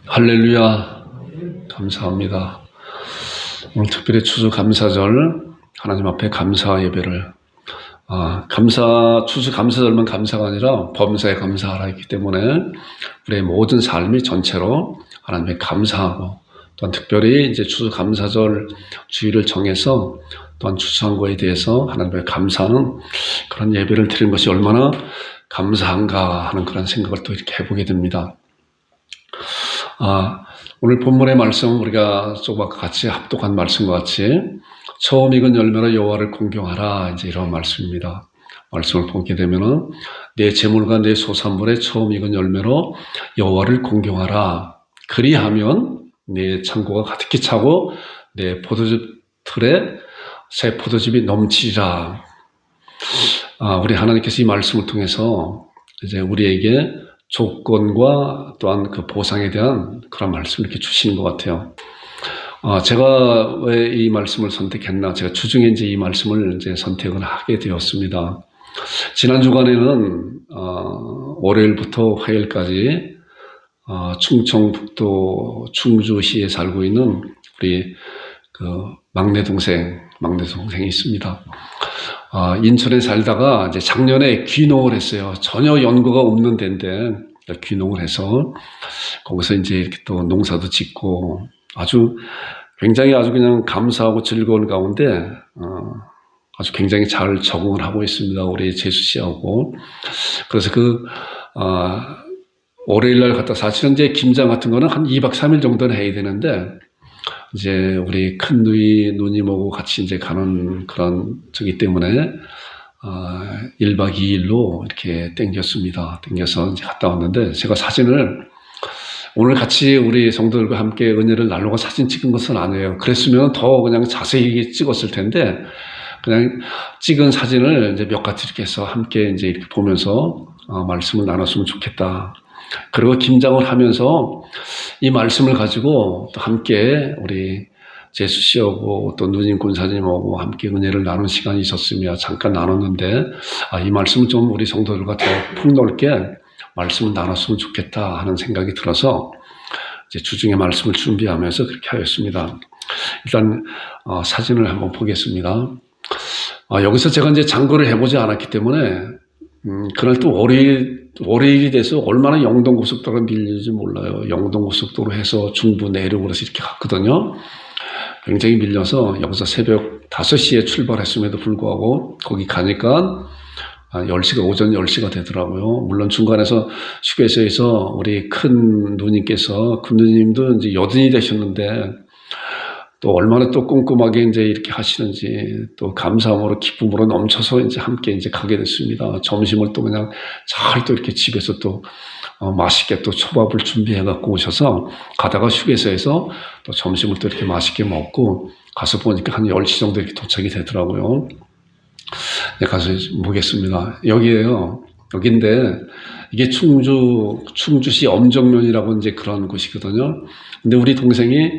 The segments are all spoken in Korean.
할렐루야. 감사합니다. 오늘 특별히 추수감사절 하나님 앞에 감사 예배를 추수감사절만 감사가 아니라 범사에 감사하라 했기 때문에 우리의 모든 삶이 전체로 하나님께 감사하고, 또한 특별히 이제 추수감사절 주일을 정해서 또한 추수한 거에 대해서 하나님께 감사하는 그런 예배를 드리는 것이 얼마나 감사한가 하는 그런 생각을 또 이렇게 해보게 됩니다. 오늘 본문의 말씀, 우리가 조금 같이 합독한 말씀과 같이 처음 익은 열매로 여호와를 공경하라, 이제 이런 말씀입니다. 말씀을 보게 되면은 내 재물과 내 소산물의 처음 익은 열매로 여호와를 공경하라. 그리하면 내 창고가 가득히 차고 내 포도즙 틀에 새 포도즙이 넘치리라. 우리 하나님께서 이 말씀을 통해서 이제 우리에게 조건과 또한 그 보상에 대한 그런 말씀을 이렇게 주시는 것 같아요. 제가 왜 이 말씀을 선택했나? 제가 주중에 이제 이 말씀을 이제 선택을 하게 되었습니다. 지난 주간에는 월요일부터 화요일까지 충청북도 충주시에 살고 있는 우리 그 막내 동생이 있습니다. 인천에 살다가 이제 작년에 귀농을 했어요. 전혀 연고가 없는 데인데 귀농을 해서 거기서 이제 이렇게 또 농사도 짓고 굉장히 그냥 감사하고 즐거운 가운데 아주 굉장히 잘 적응을 하고 있습니다. 우리 재수 씨하고. 그래서 월요일날 갔다, 사실은 이제 김장 같은 거는 한 2박 3일 정도는 해야 되는데, 이제 우리 큰 누님하고 같이 이제 가는 그런 저기 때문에 1박 2일로 이렇게 땡겨서 이제 갔다 왔는데, 제가 사진을 오늘 같이 우리 성도들과 함께 은혜를 나누고 사진 찍은 것은 아니에요. 그랬으면 더 그냥 자세히 찍었을 텐데, 그냥 찍은 사진을 이제 몇 가지 이렇게 해서 함께 이제 이렇게 보면서 말씀을 나눴으면 좋겠다. 그리고 김장을 하면서 이 말씀을 가지고 또 함께 우리 재수 씨하고 또 누님 군사님하고 함께 은혜를 나눈 시간이 있었으며 잠깐 나눴는데, 이 말씀을 좀 우리 성도들과 더 폭넓게 말씀을 나눴으면 좋겠다 하는 생각이 들어서 이제 주중에 말씀을 준비하면서 그렇게 하였습니다. 일단 사진을 한번 보겠습니다. 여기서 제가 이제 장거를 해보지 않았기 때문에 그날 또 월요일이 돼서 얼마나 영동고속도로가 밀리는지 몰라요. 영동고속도로 해서 중부 내륙으로 이렇게 갔거든요. 굉장히 밀려서 여기서 새벽 5시에 출발했음에도 불구하고 거기 가니까 10시가, 오전 10시가 되더라고요. 물론 중간에서 휴게소에서 우리 큰 누님께서, 큰 누님도 이제 여든이 되셨는데 또 얼마나 또 꼼꼼하게 이제 이렇게 하시는지, 또 감사함으로 기쁨으로 넘쳐서 이제 함께 이제 가게 됐습니다. 점심을 또 그냥 잘 또 이렇게 집에서 또 맛있게 또 초밥을 준비해 갖고 오셔서 가다가 휴게소에서 또 점심을 또 이렇게 맛있게 먹고 가서 보니까 한 10시 정도 이렇게 도착이 되더라고요. 네, 가서 보겠습니다. 여기인데 이게 충주시 엄정면이라고 이제 그런 곳이거든요. 근데 우리 동생이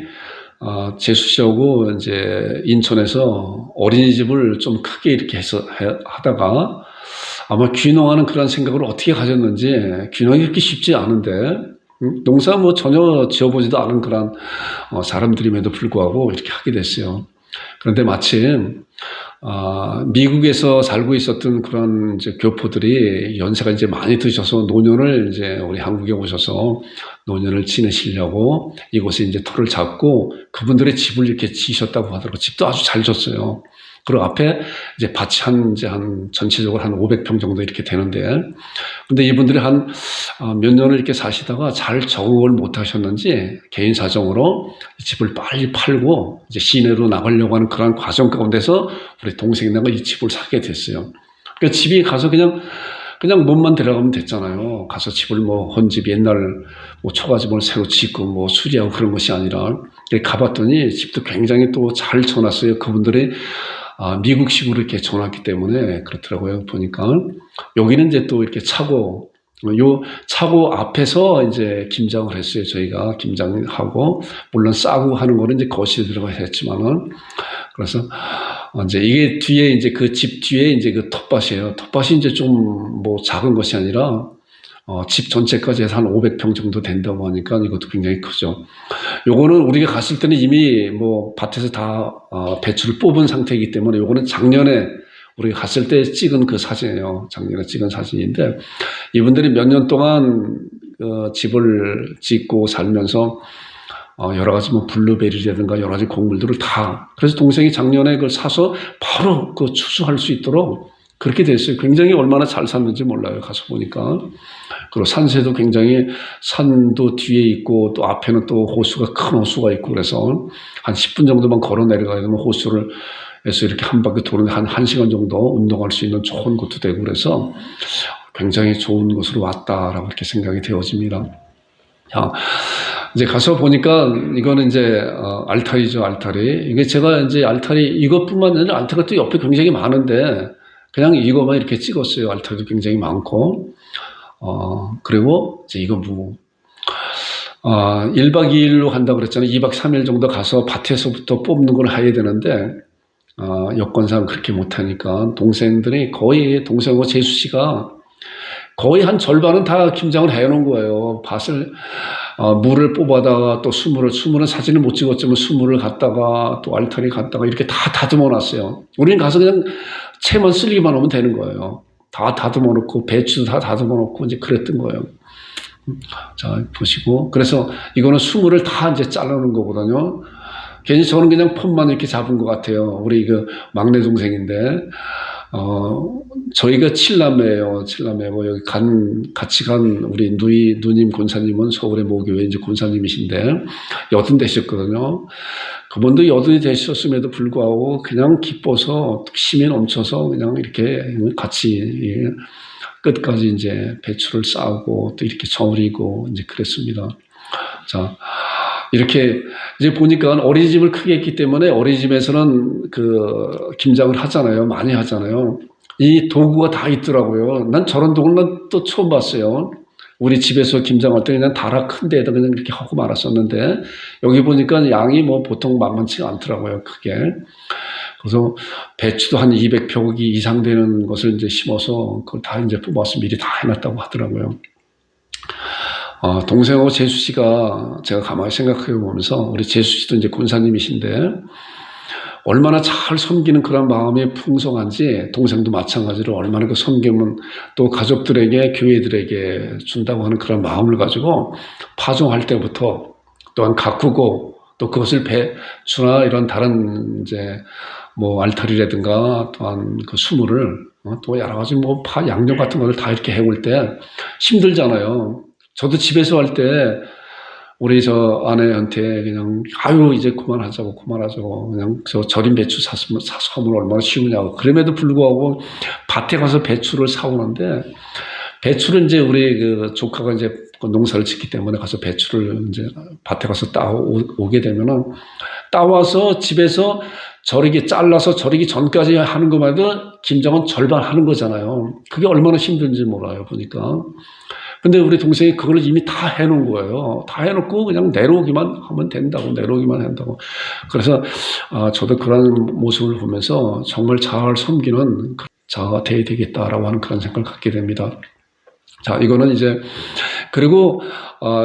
재수 씨하고 이제 인천에서 어린이집을 좀 크게 이렇게 하다가 아마 귀농하는 그런 생각을 어떻게 가졌는지, 귀농이 그렇게 쉽지 않은데, 농사 전혀 지어보지도 않은 그런 사람들임에도 불구하고 이렇게 하게 됐어요. 그런데 마침 미국에서 살고 있었던 그런 이제 교포들이 연세가 이제 많이 드셔서 노년을 이제 우리 한국에 오셔서 노년을 지내시려고 이곳에 이제 터를 잡고 그분들의 집을 이렇게 지으셨다고 하더라고요. 집도 아주 잘 졌어요. 그리고 앞에 이제 밭이 전체적으로 한 500평 정도 이렇게 되는데, 근데 이분들이 몇 년을 이렇게 사시다가 잘 적응을 못 하셨는지 개인 사정으로 집을 빨리 팔고 이제 시내로 나가려고 하는 그런 과정 가운데서 우리 동생이 내가 이 집을 사게 됐어요. 그러니까 집에 가서 그냥 몸만 들어가면 됐잖아요. 가서 집을 헌집 옛날 초가집을 새로 짓고 수리하고 그런 것이 아니라, 가봤더니 집도 굉장히 또 잘 쳐놨어요. 그분들이 미국식으로 이렇게 쳐놨기 때문에 그렇더라고요. 보니까 여기는 이제 또 이렇게 차고 앞에서 이제 김장을 했어요. 저희가 김장하고, 물론 싸고 하는 거는 이제 거실에 들어가서 했지만은, 그래서 이제 이게 뒤에 그 집 뒤에 이제 그 텃밭이에요. 텃밭이 이제 좀 작은 것이 아니라 집 전체까지 해서 한 500평 정도 된다고 하니까 이것도 굉장히 크죠. 요거는 우리가 갔을 때는 이미 뭐 밭에서 다 배추를 뽑은 상태이기 때문에 요거는 작년에 우리가 갔을 때 찍은 그 사진이에요. 작년에 찍은 사진인데 이분들이 몇 년 동안 집을 짓고 살면서 여러 가지 뭐 블루베리라든가 여러 가지 곡물들을 다, 그래서 동생이 작년에 그걸 사서 바로 그 추수할 수 있도록 그렇게 됐어요. 굉장히 얼마나 잘 샀는지 몰라요. 가서 보니까. 그리고 산세도 굉장히, 산도 뒤에 있고 또 앞에는 또 호수가, 큰 호수가 있고, 그래서 한 10분 정도만 걸어 내려가야 되면 호수를 해서 이렇게 한 바퀴 도는 한 1시간 정도 운동할 수 있는 좋은 곳도 되고, 그래서 굉장히 좋은 곳으로 왔다라고 이렇게 생각이 되어집니다. 자, 이제 가서 보니까 이거는 이제 알타리죠, 알타리. 이게 제가 이제 알타리 이것뿐만 아니라 알타리가 또 옆에 굉장히 많은데 그냥 이거만 이렇게 찍었어요. 알타리도 굉장히 많고. 그리고 이제 이거 뭐 1박 2일로 간다고 그랬잖아요. 2박 3일 정도 가서 밭에서부터 뽑는 걸 해야 되는데 여건상 그렇게 못하니까 동생들이 거의, 동생하고 재수 씨가 거의 한 절반은 다 김장을 해놓은 거예요. 밭을 물을 뽑아다가 또 수물은 사진을 못 찍었지만 수물을 갖다가 또 알타리 갖다가 이렇게 다 다듬어 놨어요. 우리는 가서 그냥 채만 쓸기만 하면 되는 거예요. 다 다듬어 놓고 배추도 다 다듬어 놓고 이제 그랬던 거예요. 자, 보시고. 그래서 이거는 수물을 다 이제 잘라놓은 거거든요. 괜히 저는 그냥 폰만 이렇게 잡은 것 같아요. 우리 그 막내 동생인데, 저희가 7남매예요. 7남매고, 여기 같이 간 우리 누님 권사님은 서울의 모교회 이제 권사님이신데, 80 되셨거든요. 그분도 80이 되셨음에도 불구하고 그냥 기뻐서, 힘이 넘쳐서 그냥 이렇게 같이 끝까지 이제 배추를 싸우고 또 이렇게 저으리고 이제 그랬습니다. 자, 이렇게 이제 보니까 어린이집을 크게 했기 때문에 어린이집에서는 그 김장을 하잖아요. 많이 하잖아요. 이 도구가 다 있더라고요. 난 저런 도구는 또 처음 봤어요. 우리 집에서 김장할 때 그냥 다락 큰 데에다 그냥 이렇게 하고 말았었는데 여기 보니까 양이 뭐 보통 만만치가 않더라고요. 크게. 그래서 배추도 한 200표기 이상 되는 것을 이제 심어서 그걸 다 이제 뽑아서 미리 다 해놨다고 하더라고요. 동생하고 재수 씨가 제가 가만히 생각해 보면서 우리 재수 씨도 이제 권사님이신데 얼마나 잘 섬기는 그런 마음이 풍성한지 동생도 마찬가지로 얼마나 그 섬김은 또 가족들에게 교회들에게 준다고 하는 그런 마음을 가지고 파종할 때부터 또한 가꾸고 또 그것을 배추나 이런 다른 이제 뭐 알타리라든가 또한 그 수물을 또 여러 가지 뭐 양념 같은 것을 다 이렇게 해올 때 힘들잖아요. 저도 집에서 할 때 우리 저 아내한테 그냥 이제 그만하자고 그냥 저 절인 배추 사서 하면 얼마나 쉬우냐고. 그럼에도 불구하고 밭에 가서 배추를 사오는데 배추를 이제 우리 그 조카가 이제 농사를 짓기 때문에 가서 배추를 이제 밭에 가서 따오게 되면은 따와서 집에서 절이기 잘라서 절이기 전까지 하는 것만 해도 김장은 절반 하는 거잖아요. 그게 얼마나 힘든지 몰라요 보니까. 근데 우리 동생이 그걸 이미 다 해놓은 거예요. 다 해놓고 그냥 내려오기만 하면 된다고, 내려오기만 한다고. 그래서 저도 그런 모습을 보면서 정말 잘 섬기는 자가 돼야 되겠다라고 하는 그런 생각을 갖게 됩니다. 자, 이거는 이제 그리고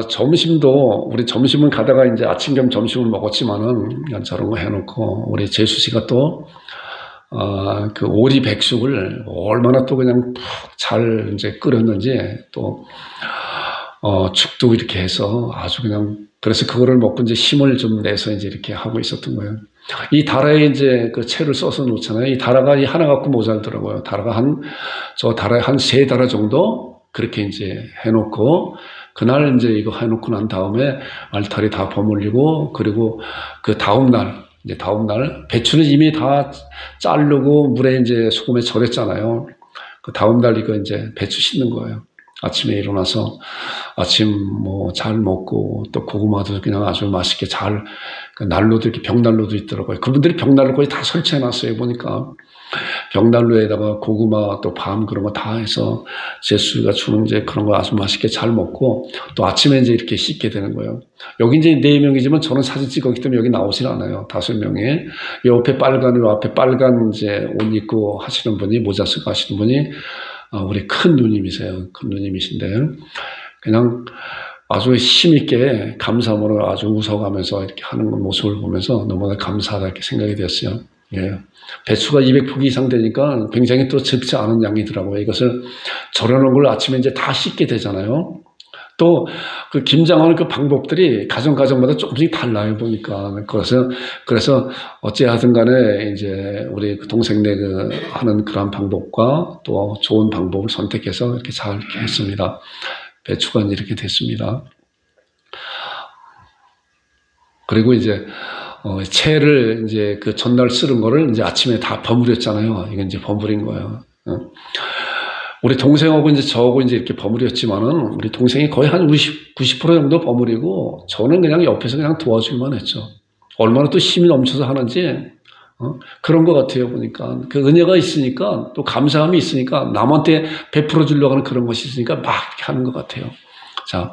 점심도 우리 점심은 가다가 이제 아침 겸 점심을 먹었지만은 저런 거 해놓고 우리 재수 씨가 또 그 오리 백숙을 얼마나 또 그냥 푹 잘 이제 끓였는지 또 죽도 이렇게 해서 아주 그냥 그래서 그거를 먹고 이제 힘을 좀 내서 이제 이렇게 하고 있었던 거예요. 이 다라에 이제 그 채를 써서 놓잖아요. 이 다라가 이 하나 갖고 모자르더라고요. 다라가 저 다라에 한 3다라 정도 그렇게 이제 해놓고 그날 이제 이거 해놓고 난 다음에 알타리 다 버무리고 그리고 그 다음날 배추는 이미 다 자르고 물에 이제 소금에 절였잖아요. 그 다음날 이거 이제 배추 씻는 거예요. 아침에 일어나서 아침 뭐 잘 먹고 또 고구마도 그냥 아주 맛있게 잘 그 난로도 이렇게 벽난로도 있더라고요. 그분들이 벽난로 거의 다 설치해놨어요. 보니까 벽난로에다가 고구마 또 밤 그런 거 다 해서 제수가 주는 이제 그런 거 아주 맛있게 잘 먹고 또 아침에 이제 이렇게 씻게 되는 거예요. 여기 이제 4명이지만 저는 사진 찍었기 때문에 여기 나오진 않아요. 5명이. 옆에 빨간 이제 옷 입고 하시는 분이 모자 쓰고 하시는 분이 우리 큰 누님이세요. 큰 누님이신데 그냥 아주 힘있게 감사함으로 아주 웃어가면서 이렇게 하는 모습을 보면서 너무나 감사하다 이렇게 생각이 되었어요. 예. 배추가 200포기 이상 되니까 굉장히 또 적지 않은 양이더라고요. 이것을 절여놓은 걸 아침에 이제 다 씻게 되잖아요. 또 그 김장하는 그 방법들이 가정마다 조금씩 달라요, 보니까. 그래서 어찌하든 간에 이제 우리 그 동생네 그 하는 그런 방법과 또 좋은 방법을 선택해서 이렇게 잘 이렇게 했습니다. 배추가 이렇게 됐습니다. 그리고 이제 채를 이제 그 전날 쓸은 거를 이제 아침에 다 버무렸잖아요. 이건 이제 버무린 거예요. 우리 동생하고 이제 저하고 이제 이렇게 버무렸지만은 우리 동생이 거의 한 90% 정도 버무리고 저는 그냥 옆에서 그냥 도와주기만 했죠. 얼마나 또 힘이 넘쳐서 하는지 그런 것 같아요. 보니까 그 은혜가 있으니까 또 감사함이 있으니까 남한테 베풀어 주려고 하는 그런 것이 있으니까 막 이렇게 하는 것 같아요. 자,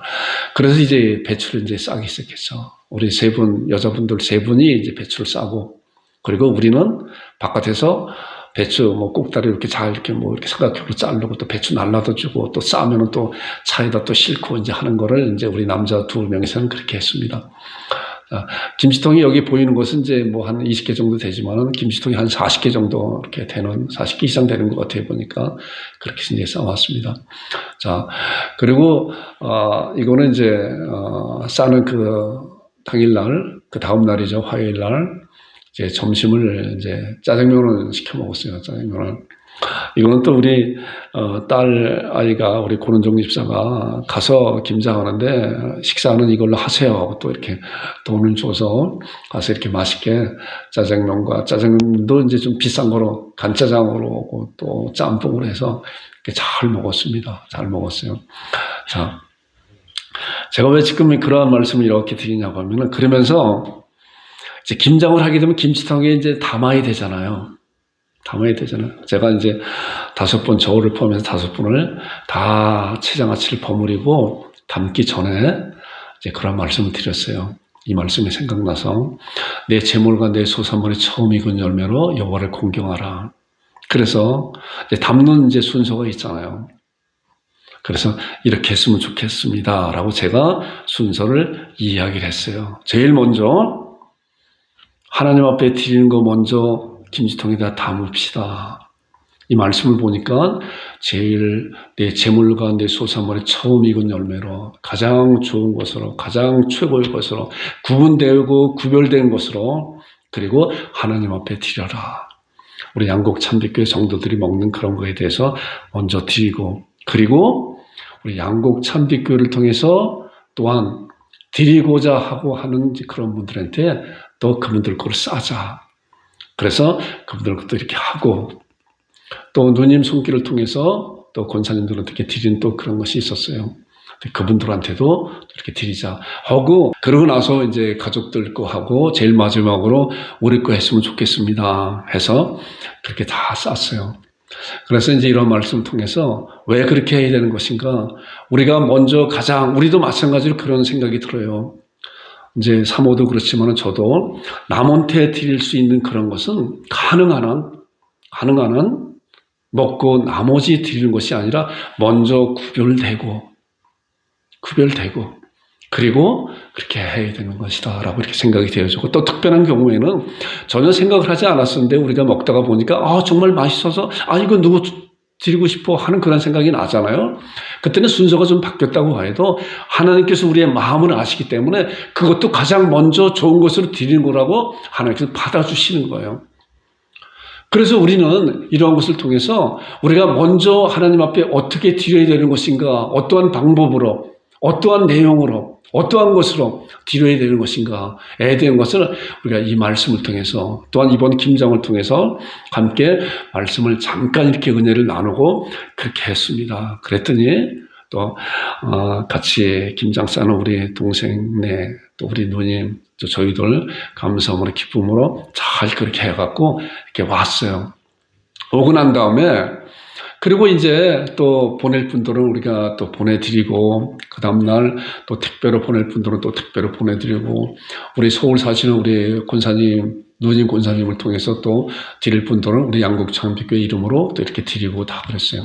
그래서 이제 배추를 이제 싸기 시작했죠. 우리 세 분, 여자분들 세 분이 이제 배추를 싸고, 그리고 우리는 바깥에서 배추 뭐 꼭다리 이렇게 잘 이렇게 뭐 이렇게 삼각형으로 자르고 또 배추 날라도 주고 또 싸면은 또 차에다 또 싣고 이제 하는 거를 이제 우리 남자 두 명이서는 그렇게 했습니다. 김치통이 여기 보이는 것은 이제 뭐 한 20개 정도 되지만은 김치통이 한 40개 정도 이렇게 되는 40개 이상 되는 것 같아요. 보니까 그렇게 이제 싸왔습니다. 자, 그리고 이거는 이제 싸는 그 당일날 그 다음 날이죠. 화요일날 이제 점심을 이제 짜장면을 시켜 먹었어요. 짜장면을. 이거는 또 우리 딸 아이가 우리 고른종 집사가 가서 김장하는데 식사는 이걸로 하세요. 또 이렇게 돈을 줘서 가서 이렇게 맛있게 짜장면도 이제 좀 비싼 거로 간짜장으로 또 짬뽕으로 해서 이렇게 잘 먹었습니다. 잘 먹었어요. 자, 제가 왜 지금 그러한 말씀을 이렇게 드리냐고 하면은 그러면서 이제 김장을 하게 되면 김치통에 이제 담아야 되잖아요. 제가 이제 5번 저울을 포함해서 5번을 다 채장아치를 버무리고 담기 전에 이제 그런 말씀을 드렸어요. 이 말씀이 생각나서 내 재물과 내 소산물이 처음 익은 열매로 여호와를 공경하라. 그래서 이제 담는 이제 순서가 있잖아요. 그래서 이렇게 했으면 좋겠습니다. 라고 제가 순서를 이야기를 했어요. 제일 먼저 하나님 앞에 드리는 거 먼저 김치통에다 담읍시다. 이 말씀을 보니까 제일 내 재물과 내 소산물의 처음 익은 열매로 가장 좋은 것으로 가장 최고의 것으로 구분되고 구별된 것으로 그리고 하나님 앞에 드려라. 우리 양곡 참빛교회 성도들이 먹는 그런 거에 대해서 먼저 드리고 그리고 우리 양곡 참빛교회를 통해서 또한 드리고자 하고 하는 그런 분들한테 또 그분들 거를 싸자. 그래서 그분들 것도 이렇게 하고 또 누님 손길을 통해서 또 권사님들한테 이렇게 드리는 또 그런 것이 있었어요. 그분들한테도 이렇게 드리자 하고 그러고 나서 이제 가족들 거 하고 제일 마지막으로 우리 거 했으면 좋겠습니다 해서 그렇게 다 쌌어요. 그래서 이제 이런 말씀을 통해서 왜 그렇게 해야 되는 것인가? 우리가 먼저 우리도 마찬가지로 그런 생각이 들어요. 이제 사모도 그렇지만 저도 남한테 드릴 수 있는 그런 것은 가능한 한 먹고 나머지 드리는 것이 아니라 먼저 구별되고 그리고 그렇게 해야 되는 것이다 라고 이렇게 생각이 되어지고 또 특별한 경우에는 전혀 생각을 하지 않았었는데 우리가 먹다가 보니까 정말 맛있어서 이거 누구 드리고 싶어 하는 그런 생각이 나잖아요. 그때는 순서가 좀 바뀌었다고 해도 하나님께서 우리의 마음을 아시기 때문에 그것도 가장 먼저 좋은 것으로 드리는 거라고 하나님께서 받아주시는 거예요. 그래서 우리는 이러한 것을 통해서 우리가 먼저 하나님 앞에 어떻게 드려야 되는 것인가, 어떠한 방법으로, 어떠한 내용으로, 어떠한 것으로 드려야 되는 것인가에 대한 것을 우리가 이 말씀을 통해서 또한 이번 김장을 통해서 함께 말씀을 잠깐 이렇게 은혜를 나누고 그렇게 했습니다. 그랬더니 또 같이 김장 싸는 우리 동생네 또 우리 누님 또 저희들 감사함으로 기쁨으로 잘 그렇게 해갖고 이렇게 왔어요. 오고 난 다음에 그리고 이제 또 보낼 분들은 우리가 또 보내드리고 그 다음날 또 택배로 보낼 분들은 또 택배로 보내드리고 우리 서울 사시는 우리 권사님 누님 권사님을 통해서 또 드릴 분들은 우리 양곡 참빛교회 이름으로 또 이렇게 드리고 다 그랬어요.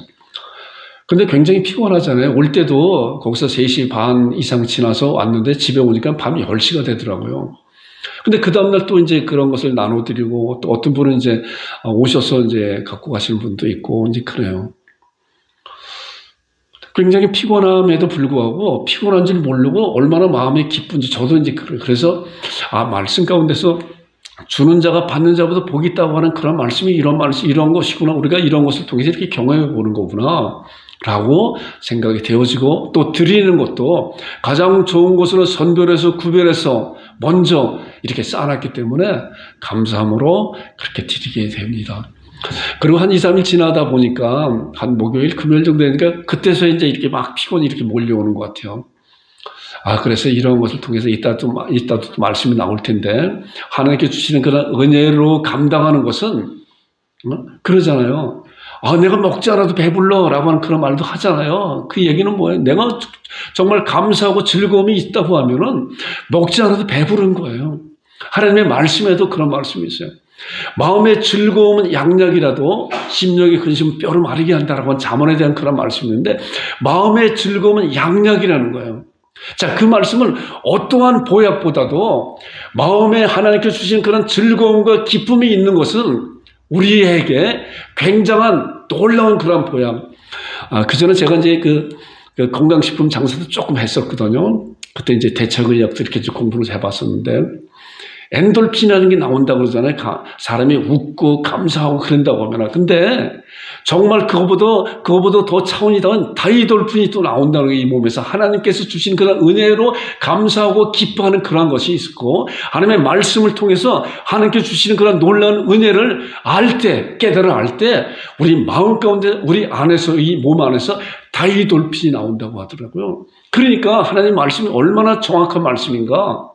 근데 굉장히 피곤하잖아요. 올 때도 거기서 3시 반 이상 지나서 왔는데 집에 오니까 밤 10시가 되더라고요. 근데 그 다음날 또 이제 그런 것을 나눠드리고, 또 어떤 분은 이제 오셔서 이제 갖고 가시는 분도 있고, 이제 그래요. 굉장히 피곤함에도 불구하고 피곤한 줄 모르고 얼마나 마음이 기쁜지 저도 이제 그래요. 그래서 말씀 가운데서 주는 자가 받는 자보다 복이 있다고 하는 그런 말씀이 이런 것이구나. 우리가 이런 것을 통해서 이렇게 경험해 보는 거구나. 라고 생각이 되어지고, 또 드리는 것도 가장 좋은 것으로 선별해서 구별해서 먼저 이렇게 쌓아놨기 때문에 감사함으로 그렇게 드리게 됩니다. 그리고 한 2, 3일 지나다 보니까 한 목요일, 금요일 정도 되니까 그때서 이제 이렇게 막 피곤이 이렇게 몰려오는 것 같아요. 그래서 이런 것을 통해서 이따도 말씀이 나올 텐데, 하나님께 주시는 그런 은혜로 감당하는 것은, 그러잖아요. 내가 먹지 않아도 배불러 라고 하는 그런 말도 하잖아요. 그 얘기는 뭐예요? 내가 정말 감사하고 즐거움이 있다고 하면은 먹지 않아도 배부른 거예요. 하나님의 말씀에도 그런 말씀이 있어요. 마음의 즐거움은 양약이라도 심령의 근심은 뼈를 마르게 한다라고 하는 잠언에 대한 그런 말씀이 있는데, 마음의 즐거움은 양약이라는 거예요. 자, 그 말씀은 어떠한 보약보다도 마음에 하나님께 주신 그런 즐거움과 기쁨이 있는 것은 우리에게 굉장한 놀라운 그런 보약. 그전에 제가 이제 그 건강식품 장사도 조금 했었거든요. 그때 이제 대처의학도 이렇게 공부를 해봤었는데, 엔돌핀이라는 게 나온다고 그러잖아요. 사람이 웃고 감사하고 그런다고 하면. 근데 정말 그거보다 더 차원이 다른 다이돌핀이 또 나온다는 게 이 몸에서 하나님께서 주신 그런 은혜로 감사하고 기뻐하는 그러한 것이 있고, 하나님의 말씀을 통해서 하나님께 주시는 그런 놀라운 은혜를 깨달아 알 때, 우리 마음 가운데, 우리 안에서, 이 몸 안에서 다이돌핀이 나온다고 하더라고요. 그러니까 하나님 말씀이 얼마나 정확한 말씀인가.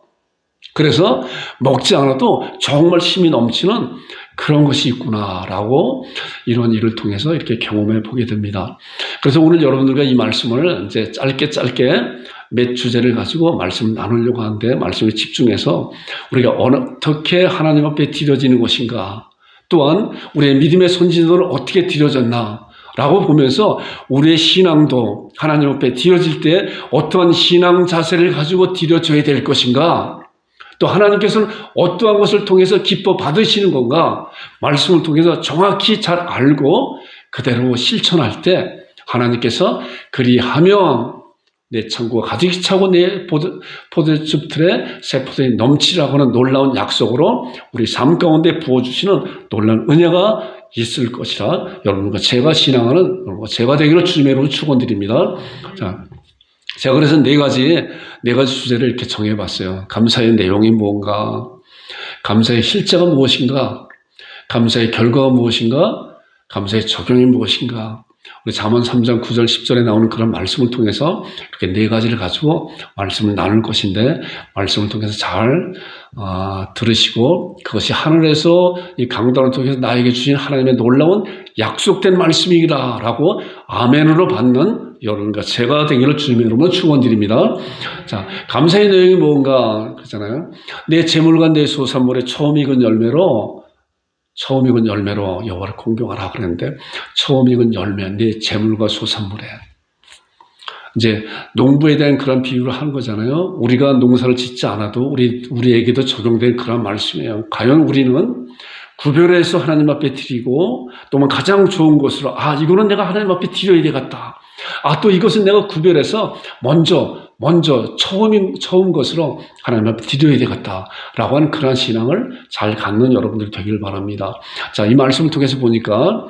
그래서 먹지 않아도 정말 힘이 넘치는 그런 것이 있구나라고 이런 일을 통해서 이렇게 경험해 보게 됩니다. 그래서 오늘 여러분들과 이 말씀을 이제 짧게 몇 주제를 가지고 말씀을 나누려고 하는데, 말씀에 집중해서 우리가 어떻게 하나님 앞에 드려지는 것인가, 또한 우리의 믿음의 선진도를 어떻게 드려졌나 라고 보면서 우리의 신앙도 하나님 앞에 드려질 때 어떠한 신앙 자세를 가지고 드려져야 될 것인가, 또 하나님께서는 어떠한 것을 통해서 기뻐 받으시는 건가, 말씀을 통해서 정확히 잘 알고 그대로 실천할 때 하나님께서 그리하면 내 창고가 가득히 차고 내 포도즙 틀에 새 포도에 넘치라고 하는 놀라운 약속으로 우리 삶 가운데 부어주시는 놀라운 은혜가 있을 것이라 여러분과 제가 신앙하는 제가 되기를 주님의 이름으로 축원드립니다. 자, 제가 그래서 네 가지 주제를 이렇게 정해봤어요. 감사의 내용이 무엇인가, 감사의 실제가 무엇인가, 감사의 결과가 무엇인가, 감사의 적용이 무엇인가. 우리 잠언 3장 9절 10절에 나오는 그런 말씀을 통해서 이렇게 네 가지를 가지고 말씀을 나눌 것인데, 말씀을 통해서 잘 들으시고 그것이 하늘에서 이 강단을 통해서 나에게 주신 하나님의 놀라운 약속된 말씀이라고 아멘으로 받는 여러분과 제가 되기를 주님의 이름으로 축원드립니다. 자, 감사의 내용이 뭔가 그러잖아요. 내 재물과 내 소산물의 처음 익은 열매로 여호와를 공경하라 그랬는데, 처음 익은 열매, 내 재물과 소산물에, 이제 농부에 대한 그런 비유를 하는 거잖아요. 우리가 농사를 짓지 않아도 우리에게도 적용된 그런 말씀이에요. 과연 우리는 구별해서 하나님 앞에 드리고, 또 가장 좋은 것으로 이거는 내가 하나님 앞에 드려야 되겠다. 또 이것은 내가 구별해서 먼저 처음 것으로 하나님 앞에 드려야 되겠다라고 하는 그런 신앙을 잘 갖는 여러분들 되길 바랍니다. 자, 이 말씀을 통해서 보니까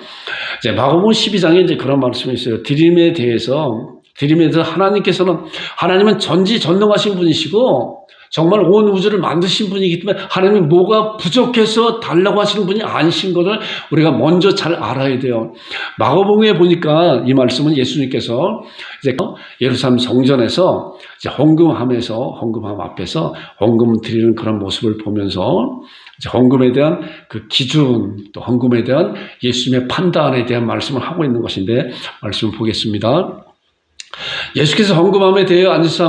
이제 마가복음 12장에 이제 그런 말씀이 있어요. 드림에 대해서 하나님은 전지전능하신 분이시고 정말 온 우주를 만드신 분이기 때문에 하나님이 뭐가 부족해서 달라고 하시는 분이 아니신 것을 우리가 먼저 잘 알아야 돼요. 마가복음에 보니까 이 말씀은 예수님께서 이제 예루살렘 성전에서 이제 헌금 앞에서 헌금 드리는 그런 모습을 보면서 이제 헌금에 대한 그 기준, 또 헌금에 대한 예수님의 판단에 대한 말씀을 하고 있는 것인데, 말씀을 보겠습니다. 예수께서 헌금함에 대해 앉으사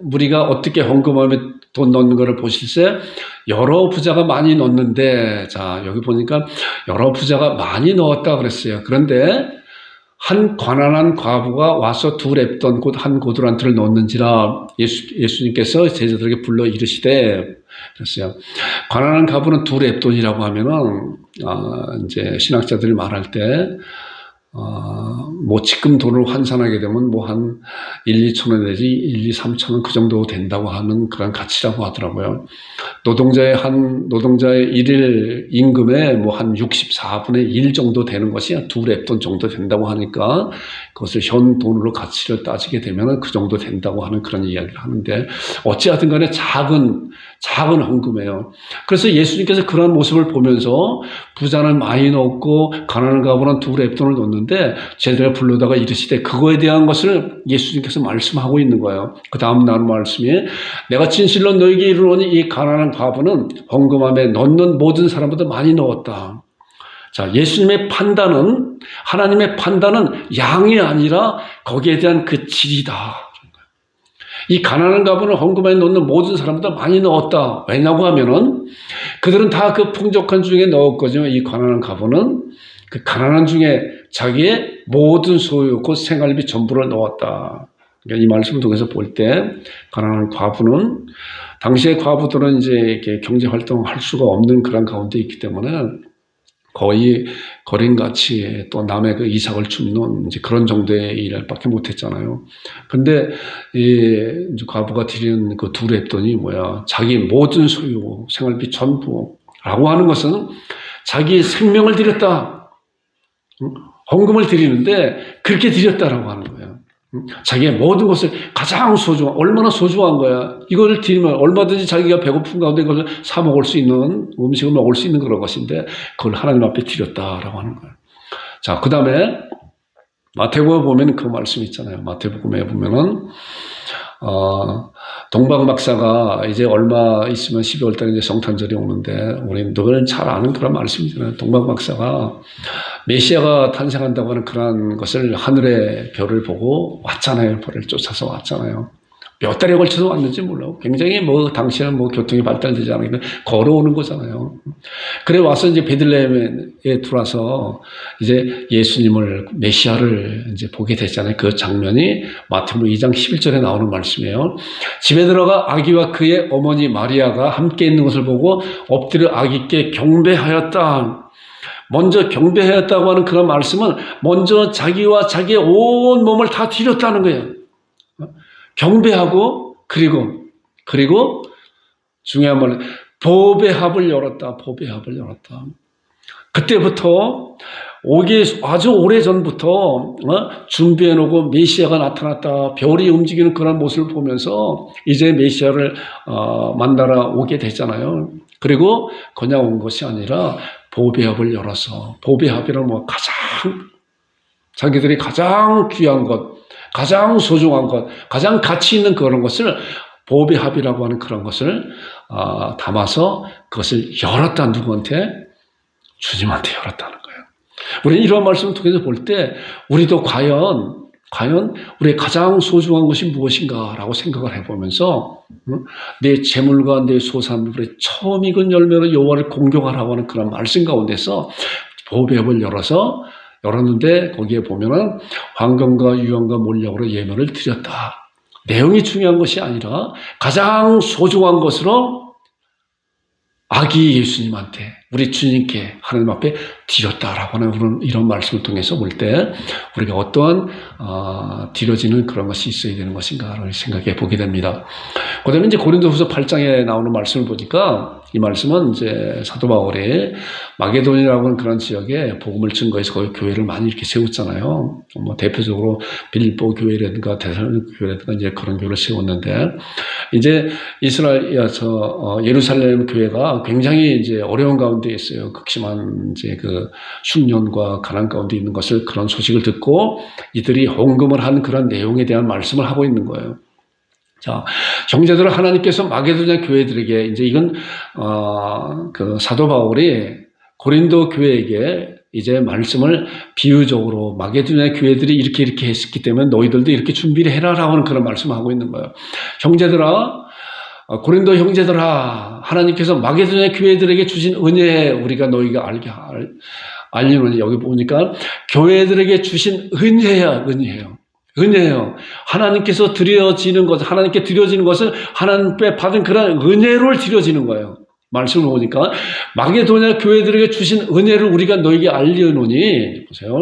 무리가 어떻게 헌금함에 돈 넣는 것을 보실세, 여러 부자가 많이 넣었는데, 자, 여기 보니까 여러 부자가 많이 넣었다 그랬어요. 그런데 한 가난한 과부가 와서 두 렙돈 곧 한 고두란트를 넣었는지라 예수님께서 제자들에게 불러 이르시되 그랬어요. 가난한 과부는 두 렙돈이라고 하면은 이제 신학자들이 말할 때 뭐 지금 돈을 환산하게 되면 뭐 한 1, 2천 원 내지 1, 2, 3천 원 그 정도 된다고 하는 그런 가치라고 하더라고요. 노동자의 일일 임금의 뭐 한 64분의 1 정도 되는 것이 두 렙돈 정도 된다고 하니까 그것을 현 돈으로 가치를 따지게 되면 그 정도 된다고 하는 그런 이야기를 하는데 어찌하든 간에 작은 헌금이에요. 그래서 예수님께서 그런 모습을 보면서 부자는 많이 넣었고 가난한 과부는 두 렙돈을 넣었는데 제자들을 불러다가 이르시되 그거에 대한 것을 예수님께서 말씀하고 있는 거예요. 그 다음 나온 말씀이 내가 진실로 너에게 이르노니 이 가난한 과부는 헌금함에 넣는 모든 사람보다 많이 넣었다. 자, 예수님의 판단은 하나님의 판단은 양이 아니라 거기에 대한 그 질이다. 이 가난한 과부는 헌금함에 넣는 모든 사람보다 많이 넣었다. 왜냐고 하면은 그들은 다 그 풍족한 중에 넣었거든요. 이 가난한 과부는 그 가난한 중에 자기의 모든 소유, 곧 생활비 전부를 넣었다. 그러니까 이 말씀을 통해서 볼 때 가난한 과부는 당시의 과부들은 이제 이렇게 경제 활동할 수가 없는 그런 가운데 있기 때문에 거의 거린같이 또 남의 그 이삭을 줍는 이제 그런 정도의 일밖에 못했잖아요. 근데 이 과부가 드리는 그 두 렙돈이 뭐야? 자기 모든 소유, 생활비 전부라고 하는 것은 자기의 생명을 드렸다. 헌금을 드리는데 그렇게 드렸다라고 하는 거예요. 자기의 모든 것을 가장 소중한, 얼마나 소중한 거야. 이걸 드리면 얼마든지 자기가 배고픈 가운데 그걸 사 먹을 수 있는, 음식을 먹을 수 있는 그런 것인데 그걸 하나님 앞에 드렸다라고 하는 거예요. 자, 그 다음에 마태복음에 보면 그 말씀 있잖아요. 마태복음에 보면은 동방 박사가 이제 얼마 있으면 12월 달에 이제 성탄절이 오는데 우리 늘 잘 아는 그런 말씀이잖아요. 동방 박사가 메시아가 탄생한다고 하는 그런 것을 하늘의 별을 보고 왔잖아요. 별을 쫓아서 왔잖아요. 몇 달에 걸쳐서 왔는지 몰라요. 굉장히 뭐 당시에는 뭐 교통이 발달되지 않으니까 걸어오는 거잖아요. 그래 와서 이제 베들레헴에 들어와서 이제 예수님을 메시아를 이제 보게 됐잖아요. 그 장면이 마태복음 2장 11절에 나오는 말씀이에요. 집에 들어가 아기와 그의 어머니 마리아가 함께 있는 것을 보고 엎드려 아기께 경배하였다. 먼저 경배하였다고 하는 그런 말씀은 먼저 자기와 자기의 온 몸을 다 드렸다는 거예요. 경배하고 그리고 중요한 말은 보배 합을 열었다. 보배 합을 열었다. 그때부터 오기 아주 오래전부터 준비해 놓고 메시아가 나타났다. 별이 움직이는 그런 모습을 보면서 이제 메시아를 만나러 오게 됐잖아요. 그리고 그냥 온 것이 아니라 보배합을 열어서 보배합이란 뭐 자기들이 가장 귀한 것, 가장 소중한 것, 가장 가치 있는 그런 것을 보배합이라고 하는 그런 것을 담아서 그것을 열었다. 누구한테? 주님한테 열었다는 거예요. 우리는 이런 말씀을 통해서 볼 때 우리도 과연 우리의 가장 소중한 것이 무엇인가라고 생각을 해보면서 내 재물과 내 소산물의 처음 익은 열매로 여호와를 공경하라고 하는 그런 말씀 가운데서 보배합을 열었는데 거기에 보면은 황금과 유황과 몰약으로 예물을 드렸다. 내용이 중요한 것이 아니라 가장 소중한 것으로 아기 예수님한테 우리 주님께 하나님 앞에 드렸다라고 하는 이런 말씀을 통해서 볼 때 우리가 어떠한 드려지는 그런 것이 있어야 되는 것인가를 생각해 보게 됩니다. 그다음에 이제 고린도후서 8장에 나오는 말씀을 보니까 이 말씀은 이제 사도 바울이 마게도니아라고 하는 그런 지역에 복음을 증거해서 거기 교회를 많이 이렇게 세웠잖아요. 뭐 대표적으로 빌립보 교회라든가 데살로니가 교회라든가 이제 그런 교회를 세웠는데 이제 예루살렘 교회가 굉장히 이제 어려운 가운데 있어요. 극심한 이제 그 흉년과 가난 가운데 있는 것을 그런 소식을 듣고 이들이 헌금을 한 그런 내용에 대한 말씀을 하고 있는 거예요. 자, 형제들은 하나님께서 마게도냐 교회들에게 이제 이건 그 사도 바울이 고린도 교회에게 이제 말씀을 비유적으로 마게도냐 교회들이 이렇게 했기 때문에 너희들도 이렇게 준비를 해라라고 하는 그런 말씀을 하고 있는 거예요. 형제들아, 고린도 형제들아, 하나님께서 마게도냐 교회들에게 주신 은혜 우리가 너희가 알리노니. 여기 보니까 교회들에게 주신 은혜야, 은혜예요. 은혜예요. 하나님께서 드려지는 것, 하나님께 드려지는 것을 하나님께 받은 그런 은혜로 드려지는 거예요. 말씀을 보니까 마게도냐 교회들에게 주신 은혜를 우리가 너에게 알리노니, 보세요.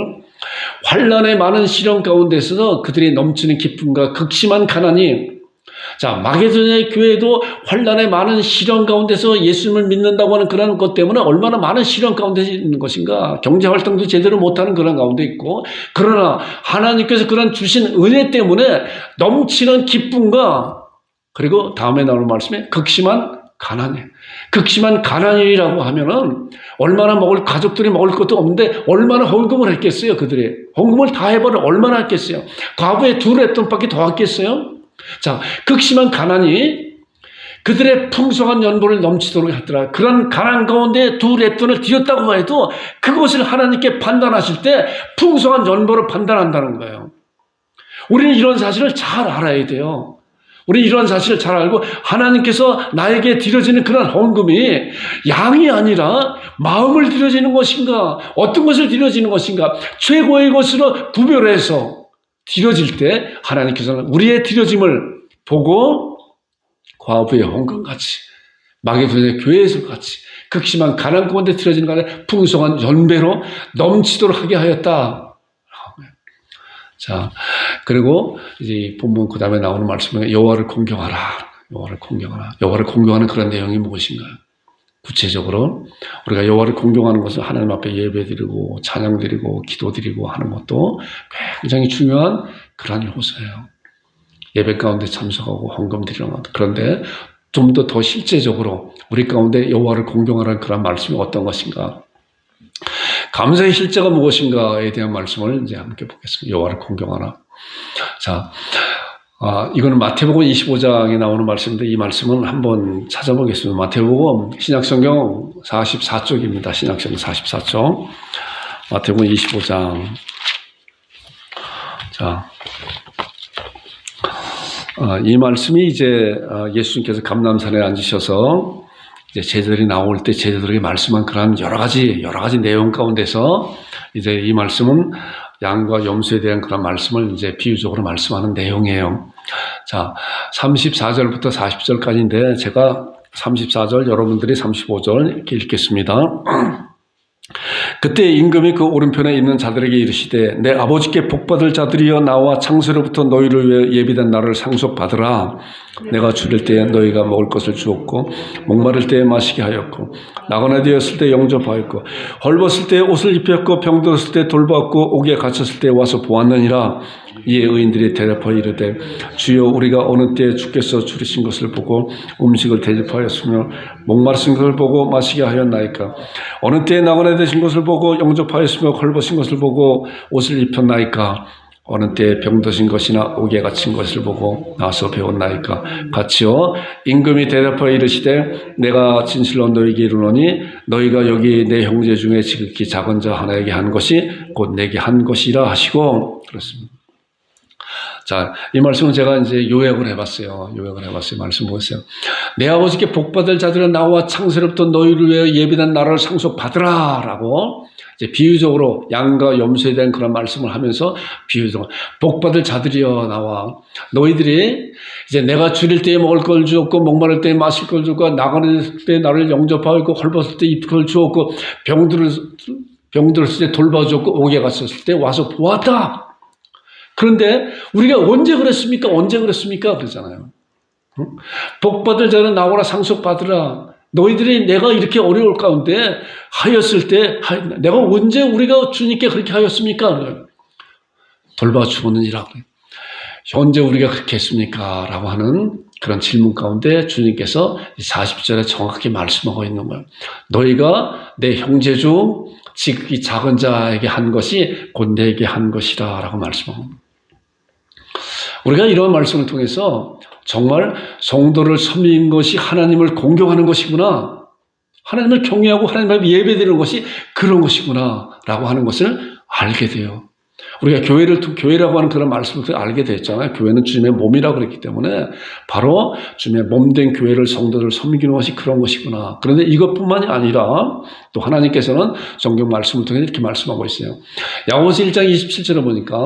환난의 많은 시련 가운데서 그들이 넘치는 기쁨과 극심한 가난이, 자, 마게도냐 교회도 환난의 많은 시련 가운데서 예수님을 믿는다고 하는 그런 것 때문에 얼마나 많은 시련 가운데 있는 것인가. 경제활동도 제대로 못하는 그런 가운데 있고, 그러나 하나님께서 그런 주신 은혜 때문에 넘치는 기쁨과, 그리고 다음에 나오는 말씀에 극심한 가난이에요. 극심한 가난이라고 하면은 얼마나 가족들이 먹을 것도 없는데 얼마나 헌금을 했겠어요, 그들이. 헌금을 다 해버려 얼마나 했겠어요. 과부에 2랩돈밖에 더 했겠어요? 자, 극심한 가난이 그들의 풍성한 연보를 넘치도록 했더라. 그런 가난 가운데 2랩돈을 드렸다고 해도 그것을 하나님께 판단하실 때 풍성한 연보를 판단한다는 거예요. 우리는 이런 사실을 잘 알아야 돼요. 우리 이런 사실을 잘 알고 하나님께서 나에게 드려지는 그런 헌금이 양이 아니라 마음을 드려지는 것인가, 어떤 것을 드려지는 것인가, 최고의 것으로 구별해서 드려질 때 하나님께서는 우리의 드려짐을 보고 과부의 헌금같이, 마게도냐 교회에서 같이 극심한 가난 가운데 드려지는 것에 풍성한 연배로 넘치도록 하게 하였다. 자, 그리고 이제 본문 그 다음에 나오는 말씀은 여호와를 공경하라. 여호와를 공경하라. 여호와를 공경하는 그런 내용이 무엇인가요? 구체적으로 우리가 여호와를 공경하는 것은 하나님 앞에 예배드리고 찬양드리고 기도드리고 하는 것도 굉장히 중요한 그런 요소예요. 예배 가운데 참석하고 헌금 드리는 것. 그런데 좀 더 실제적으로 우리 가운데 여호와를 공경하라는 그런 말씀이 어떤 것인가? 감사의 실제가 무엇인가에 대한 말씀을 이제 함께 보겠습니다. 여호와를 공경하라. 자, 이거는 마태복음 25장에 나오는 말씀인데 이 말씀은 한번 찾아보겠습니다. 마태복음 신약성경 44쪽입니다. 신약성경 44쪽. 마태복음 25장. 자, 이 말씀이 이제 예수님께서 감람산에 앉으셔서 이제 제자들이 나올 때 제자들에게 말씀한 그런 여러 가지 내용 가운데서 이제 이 말씀은 양과 염소에 대한 그런 말씀을 이제 비유적으로 말씀하는 내용이에요. 자, 34절부터 40절까지인데 제가 34절, 여러분들이 35절 이렇게 읽겠습니다. 그때 임금이 그 오른편에 있는 자들에게 이르시되 내 아버지께 복받을 자들이여 나와 창세로부터 너희를 위해 예비된 날을 상속받으라. 내가 줄일 때에 너희가 먹을 것을 주었고 목마를 때에 마시게 하였고 나그네 되었을 때 영접하였고 헐벗을 때에 옷을 입혔고 병들었을 때 돌보았고 옥에 갇혔을 때 와서 보았느니라. 이에 의인들이 대답하여 이르되 주여 우리가 어느 때에 주께서 줄이신 것을 보고 음식을 대접하였으며 목마르신 것을 보고 마시게 하였나이까. 어느 때에 나그네 되신 것을 보고 영접하였으며 헐벗은 것을 보고 옷을 입혔나이까. 어느 때에 병드신 것이나 옥에 갇힌 것을 보고 나서 배웠나이까. 같이요 임금이 대답하여 이르시되 내가 진실로 너희에게 이르노니 너희가 여기 내 형제 중에 지극히 작은 자 하나에게 한 것이 곧 내게 한 것이라 하시고. 그렇습니다. 자, 이 말씀은 제가 이제 요약을 해봤어요. 말씀 보세요. 내 아버지께 복받을 자들은 나와 창세로부터 너희를 위해 예비된 나라를 상속받으라 라고 이제 비유적으로 양과 염소에 대한 그런 말씀을 하면서 비유적으로 복받을 자들이여 나와 너희들이 이제 내가 줄일 때에 먹을 걸 주었고 목마를 때에 마실 걸 주었고 나가는 때 나를 영접하였고 헐벗을 때 입을 걸 주었고 병들었을 때 돌봐주었고 옥에 갇혔을 때 와서 보았다. 그런데 우리가 언제 그랬습니까? 그러잖아요. 복받을 자는 나오라 상속받으라. 너희들이 내가 이렇게 어려울 가운데 하였을 때 내가 언제 우리가 주님께 그렇게 하였습니까? 돌봐주었느니라. 언제 우리가 그렇게 했습니까? 라고 하는 그런 질문 가운데 주님께서 40절에 정확히 말씀하고 있는 거예요. 너희가 내 형제 중 지극히 작은 자에게 한 것이 곧 내게 한 것이라 라고 말씀하고 있습니다. 우리가 이런 말씀을 통해서 정말 성도를 섬기는 것이 하나님을 공경하는 것이구나. 하나님을 경외하고 하나님 앞에 예배드리는 것이 그런 것이구나 라고 하는 것을 알게 돼요. 우리가 교회라고 하는 그런 말씀을 알게 됐잖아요. 교회는 주님의 몸이라고 그랬기 때문에 바로 주님의 몸된 교회를 성도들 섬기는 것이 그런 것이구나. 그런데 이것뿐만이 아니라 또 하나님께서는 성경 말씀을 통해 이렇게 말씀하고 있어요. 야고보서 1장 27절에 보니까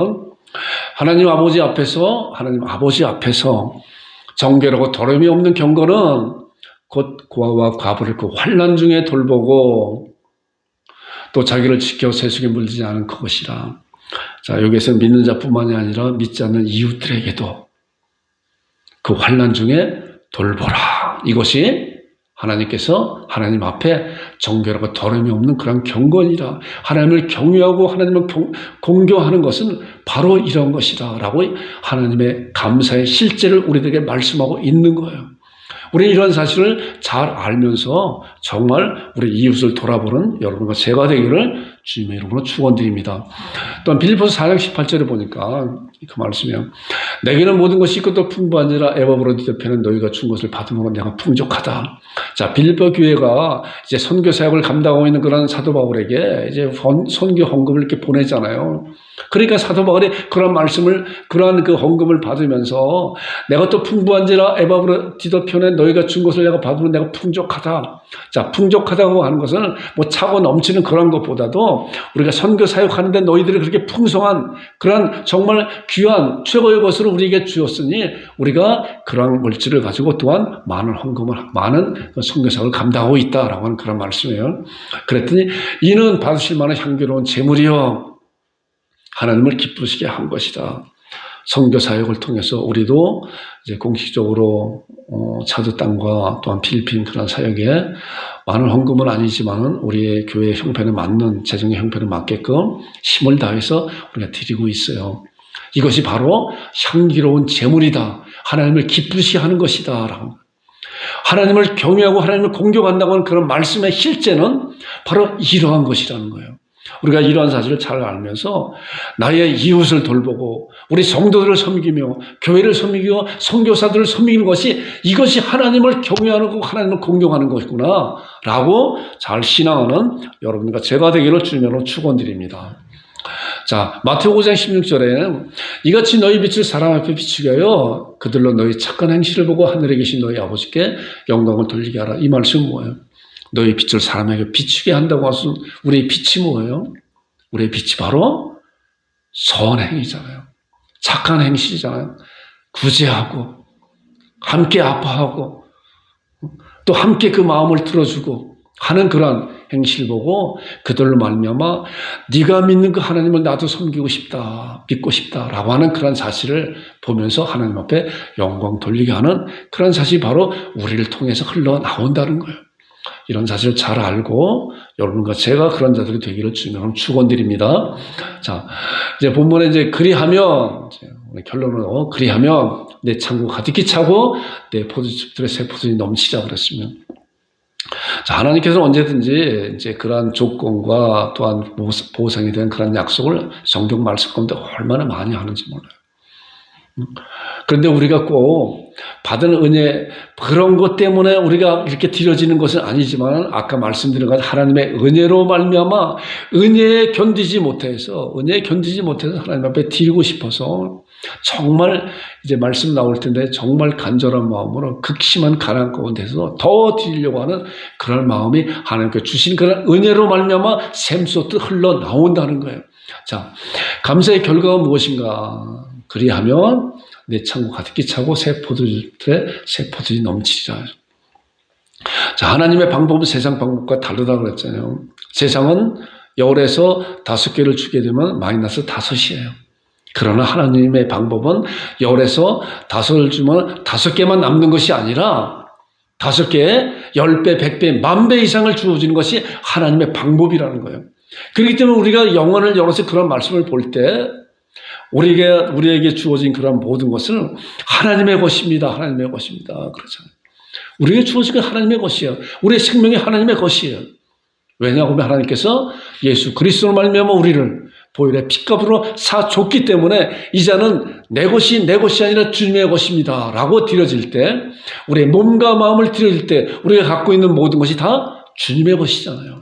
하나님 아버지 앞에서 정결하고 더러움이 없는 경건은 곧 고아와 과부를 그 환난 중에 돌보고 또 자기를 지켜 세속에 물들지 않은 그것이라. 자, 여기에서 믿는 자뿐만이 아니라 믿지 않는 이웃들에게도 그 환난 중에 돌보라. 이것이 하나님께서 하나님 앞에 정결하고 더러움이 없는 그런 경건이라. 하나님을 경외하고 하나님을 공경하는 것은 바로 이런 것이다 라고 하나님의 감사의 실제를 우리들에게 말씀하고 있는 거예요. 우리는 이런 사실을 잘 알면서 정말 우리 이웃을 돌아보는 여러분과 제가 되기를 주님의 이름으로 축원드립니다. 또한 빌립보서 4장 18절에 보니까 그 말씀이에요. 내게는 모든 것이 있고 또 풍부하니라 에바브로디도편은 너희가 준 것을 받음으로 내가 풍족하다. 자, 빌립보 교회가 이제 선교 사역을 감당하고 있는 그런 사도 바울에게 이제 선교 헌금을 이렇게 보내잖아요. 그러니까 사도 바울이 그런 말씀을, 그러한 그 헌금을 받으면서 내가 또 풍부한지라 에바브로디도편에 너희가 준 것을 내가 받으면 내가 풍족하다. 자, 풍족하다고 하는 것은 뭐 차고 넘치는 그런 것보다도 우리가 선교 사역하는데 너희들이 그렇게 풍성한 그런 정말 귀한 최고의 것을 우리에게 주었으니 우리가 그런 물질을 가지고 또한 많은 헌금을, 많은 선교 사역을 감당하고 있다라고 하는 그런 말씀이에요. 그랬더니 이는 받으실 만한 향기로운 재물이요 하나님을 기쁘시게 한 것이다. 선교 사역을 통해서 우리도 이제 공식적으로 차도 땅과 또한 필리핀 그런 사역에 많은 헌금은 아니지만은 우리의 교회 형편에 맞는 재정의 형편에 맞게끔 힘을 다해서 우리가 드리고 있어요. 이것이 바로 향기로운 제물이다. 하나님을 기쁘시게 하는 것이다. 라고. 하나님을 경외하고 하나님을 공경한다고 하는 그런 말씀의 실제는 바로 이러한 것이라는 거예요. 우리가 이러한 사실을 잘 알면서 나의 이웃을 돌보고 우리 성도들을 섬기며 교회를 섬기고 선교사들을 섬기는 것이 이것이 하나님을 경외하는 거고 하나님을 공경하는 것이구나 라고 잘 신앙하는 여러분과 제가 되기를 주님으로 축원드립니다. 자, 마태복음 5장 16절에는 이같이 너희 빛을 사람 앞에 비추게 하여 그들로 너희 착한 행실을 보고 하늘에 계신 너희 아버지께 영광을 돌리게 하라. 이 말씀은 뭐예요? 너희 빛을 사람에게 비추게 한다고 하신 우리의 빛이 뭐예요? 우리의 빛이 바로 선행이잖아요. 착한 행실이잖아요. 구제하고 함께 아파하고 또 함께 그 마음을 들어주고 하는 그런 행실 보고 그들로 말미암아 네가 믿는 그 하나님을 나도 섬기고 싶다, 믿고 싶다라고 하는 그런 사실을 보면서 하나님 앞에 영광 돌리게 하는 그런 사실이 바로 우리를 통해서 흘러나온다는 거예요. 이런 사실을 잘 알고 여러분과 제가 그런 자들이 되기를 주님으로 축원드립니다. 자, 이제 본문에 이제 그리하면 오늘 결론은 그리하면 내 창고 가득히 차고 내 포도즙들의 새 포도즙이 넘치자 그랬으면. 자, 하나님께서는 언제든지 이제 그러한 조건과 또한 보상에 대한 그런 약속을 성경 말씀 가운데 얼마나 많이 하는지 몰라요. 그런데 우리가 꼭 받은 은혜 그런 것 때문에 우리가 이렇게 드려지는 것은 아니지만 아까 말씀드린 것 하나님의 은혜로 말미암아 은혜에 견디지 못해서 하나님 앞에 드리고 싶어서 정말 이제 말씀 나올 텐데 정말 간절한 마음으로 극심한 가난 가운데서 더 드리려고 하는 그런 마음이 하나님께 주신 그런 은혜로 말미암아 샘솟듯 흘러나온다는 거예요. 자, 감사의 결과가 무엇인가? 그리하면 내 창고 가득히 차고 새 포도즙이 넘치리라. 자, 하나님의 방법은 세상 방법과 다르다 그랬잖아요. 세상은 열에서 5개를 주게 되면 마이너스 5이에요. 그러나 하나님의 방법은 열에서 5을 주면 5개만 남는 것이 아니라 5개에 10배, 100배, 10,000배 이상을 주어지는 것이 하나님의 방법이라는 거예요. 그렇기 때문에 우리가 영혼을 열어서 그런 말씀을 볼 때 우리에게 주어진 그런 모든 것은 하나님의 것입니다. 하나님의 것입니다. 그렇잖아요. 우리에게 주어진 건 하나님의 것이에요. 우리의 생명이 하나님의 것이에요. 왜냐하면 하나님께서 예수 그리스도로 말미암아 우리를 보혈의 피값으로 사줬기 때문에 이제는 내 것이 아니라 주님의 것입니다. 라고 드려질 때 우리의 몸과 마음을 드려질 때 우리가 갖고 있는 모든 것이 다 주님의 것이잖아요.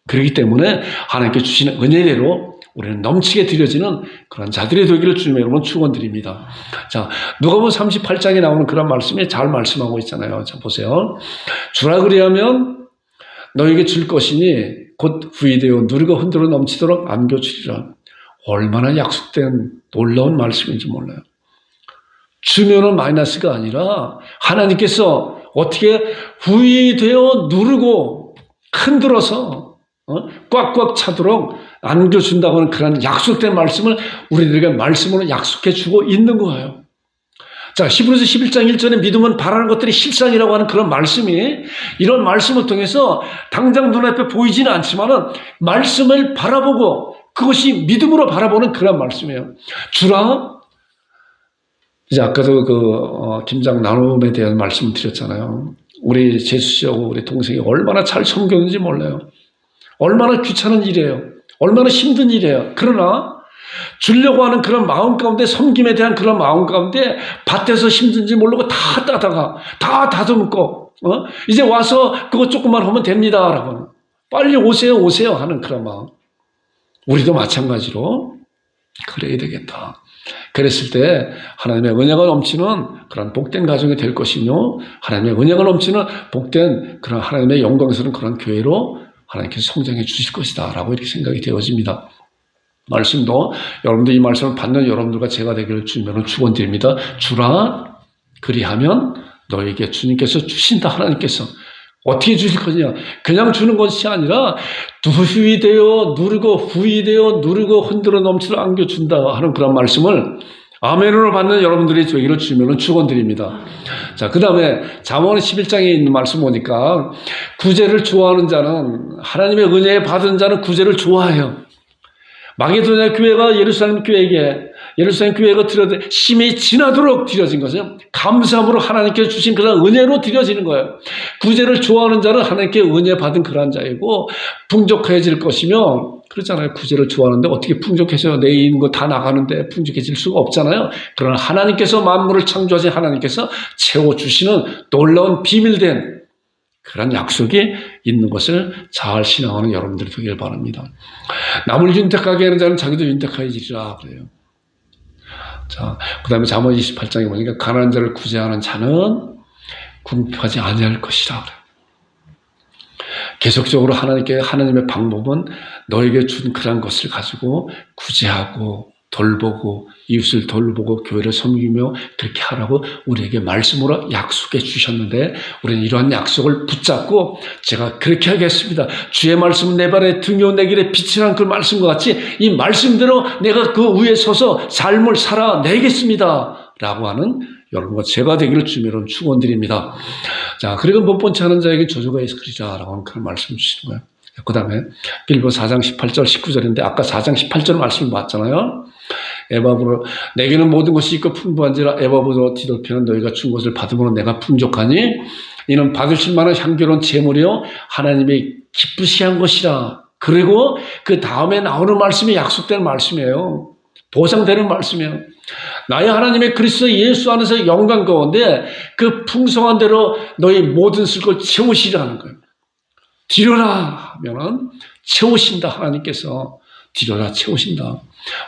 그렇기 때문에 하나님께 주시는 은혜대로 우리는 넘치게 드려지는 그런 자들이 되기를 주님의 이름으로 축원드립니다. 자, 누가복음 38장에 나오는 그런 말씀이 잘 말씀하고 있잖아요. 자, 보세요. 주라 그리하면 너에게 줄 것이니 곧 후이되어 누리고 흔들어 넘치도록 안겨주리라. 얼마나 약속된 놀라운 말씀인지 몰라요. 주면은 마이너스가 아니라 하나님께서 어떻게 후이되어 누르고 흔들어서 꽉꽉 차도록 안겨준다고 하는 그런 약속된 말씀을 우리들에게 말씀으로 약속해 주고 있는 거예요. 자, 히브리서 11장 1절에 믿음은 바라는 것들이 실상이라고 하는 그런 말씀이 이런 말씀을 통해서 당장 눈앞에 보이지는 않지만은 말씀을 바라보고 그것이 믿음으로 바라보는 그런 말씀이에요. 주라. 이제 아까도 김장 나눔에 대한 말씀을 드렸잖아요. 우리 재수 씨하고 우리 동생이 얼마나 잘 섬겼는지 몰라요. 얼마나 귀찮은 일이에요. 얼마나 힘든 일이에요. 그러나 주려고 하는 그런 마음 가운데, 섬김에 대한 그런 마음 가운데 밭에서 힘든지 모르고 다 따다가 다 다듬고 이제 와서 그거 조금만 하면 됩니다 라고 빨리 오세요 하는 그런 마음. 우리도 마찬가지로 그래야 되겠다. 그랬을 때 하나님의 은혜가 넘치는 그런 복된 가정이 될 것이며 하나님의 은혜가 넘치는 복된 그런 하나님의 영광스러운 그런 교회로 하나님께서 성장해 주실 것이다 라고 이렇게 생각이 되어집니다. 말씀도 여러분들 이 말씀을 받는 여러분들과 제가 되기를 주님으로 축원드립니다. 주라 그리하면 너에게 주님께서 주신다. 하나님께서 어떻게 주실 거냐? 그냥 주는 것이 아니라 후이되어 누르고 후이되어 누르고 흔들어 넘치도록 안겨준다 하는 그런 말씀을 아멘으로 받는 여러분들이 되기를 주님으로 축원드립니다. 자, 그 다음에 잠언 11장에 있는 말씀 보니까 구제를 좋아하는 자는 하나님의 은혜 받은 자는 구제를 좋아해요. 마게도냐 교회가 예루살렘 교회가 드려진 심히 지나도록 드려진 것은 감사함으로 하나님께 주신 그런 은혜로 드려지는 거예요. 구제를 좋아하는 자는 하나님께 은혜 받은 그런 자이고 풍족해질 것이며 그렇잖아요. 구제를 좋아하는데 어떻게 풍족해져요? 내 있는 거 다 나가는데 풍족해질 수가 없잖아요. 그러나 하나님께서 만물을 창조하신 하나님께서 채워주시는 놀라운 비밀된 그런 약속이 있는 것을 잘 신앙하는 여러분들이 되길 바랍니다. 남을 윤택하게 하는 자는 자기도 윤택하여지리라 그래요. 자, 그 다음에 잠언 28장에 보니까 가난한 자를 구제하는 자는 궁핍하지 아니할 것이라 그래요. 계속적으로 하나님의 방법은 너에게 준 그런 것을 가지고 구제하고 돌보고 이웃을 돌보고 교회를 섬기며 그렇게 하라고 우리에게 말씀으로 약속해 주셨는데 우리는 이러한 약속을 붙잡고 제가 그렇게 하겠습니다. 주의 말씀은 내 발에 등이요 내 길에 빛이라는 그 말씀과 같이 이 말씀대로 내가 그 위에 서서 삶을 살아내겠습니다 라고 하는 여러분과 제가 되기를 주님으로 축원드립니다. 자, 그리고 못 본 채 하는 자에게 저주가 있으리라 라고 하는 그런 말씀을 주시는 거예요. 그 다음에 빌보 4장 18절 19절인데 아까 4장 18절 말씀을 봤잖아요. 에바브로 내게는 모든 것이 있고 풍부한지라 에바브로 뒤돌피는 너희가 준 것을 받음으로 내가 풍족하니 이는 받으실 만한 향기로운 제물이요 하나님이 기쁘시 한 것이라. 그리고 그 다음에 나오는 말씀이 약속된 말씀이에요. 보상되는 말씀이에요. 나의 하나님의 그리스도 예수 안에서 영광 가운데 그 풍성한 대로 너희 모든 쓸 채우시라는 거예요. 드려라 하면은 채우신다. 하나님께서 드려라 채우신다.